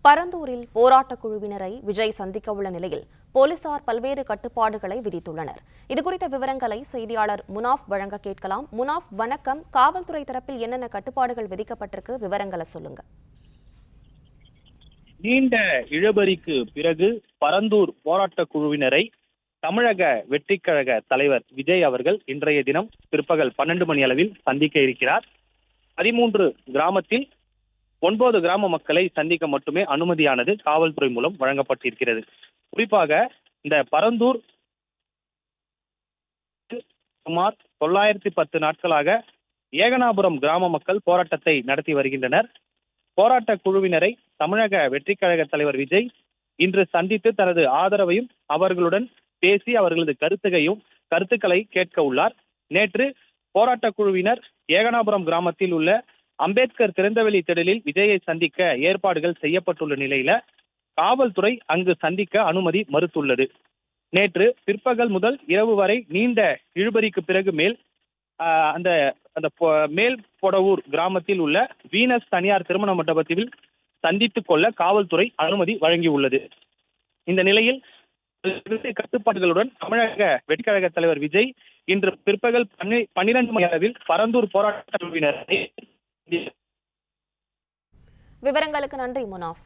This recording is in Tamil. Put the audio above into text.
பரந்தூரில் போராட்டக் குழுவினரை விஜய் சந்திக்க உள்ள நிலையில் போலீசார் பல்வேறு கட்டுப்பாடுகளை விதித்துள்ளனர். இதுகுறித்த விவரங்களை செய்தியாளர் முனாஃப் வழங்க கேட்கலாம். முனாஃப், வணக்கம். காவல்துறை தரப்பில் என்னென்ன கட்டுப்பாடுகள் விதிக்கப்பட்டிருக்கு, விவரங்களை சொல்லுங்க. நீண்ட இழுபறிக்கு பிறகு பரந்தூர் போராட்டக் குழுவினரை தமிழக வெற்றிக் கழக தலைவர் விஜய் அவர்கள் இன்றைய தினம் பிற்பகல் 12 மணி அளவில் சந்திக்க இருக்கிறார். 13 கிராமத்தில் 9 கிராம மக்களை சந்திக்க மட்டுமே அனுமதியானது காவல்துறை மூலம் வழங்கப்பட்டிருக்கிறது. குறிப்பாக இந்த பரந்தூர் சுமார் 910 நாட்களாக ஏகனாபுரம் கிராம மக்கள் போராட்டத்தை நடத்தி வருகின்றனர். போராட்ட குழுவினரை தமிழக வெற்றிக் கழக தலைவர் விஜய் இன்று சந்தித்து தனது ஆதரவையும் அவர்களுடன் பேசி அவர்களது கருத்துக்களை கேட்க உள்ளார். நேற்று போராட்ட குழுவினர் ஏகனாபுரம் கிராமத்தில் உள்ள அம்பேத்கர் திறந்தவெளி திடலில் விஜயை சந்திக்க ஏற்பாடுகள் செய்யப்பட்டுள்ள நிலையில காவல்துறை அங்கு சந்திக்க அனுமதி மறுத்துள்ளது. நேற்று பிற்பகல் முதல் இரவு வரை நீண்ட இழுபறிக்கு பிறகு அந்த மேல் பொடவூர் கிராமத்தில் உள்ள வீனஸ் தனியார் திருமண மண்டபத்தில் சந்தித்துக் கொள்ள காவல்துறை அனுமதி வழங்கியுள்ளது. இந்த நிலையில் கட்டுப்பாடுகளுடன் தமிழக வெற்றிக்கழக தலைவர் விஜய் இன்று பிற்பகல் 12 மணி அளவில் பரந்தூர் போராட்ட குழுவினரை விவரங்களுக்கு நன்றி முனாஃப்.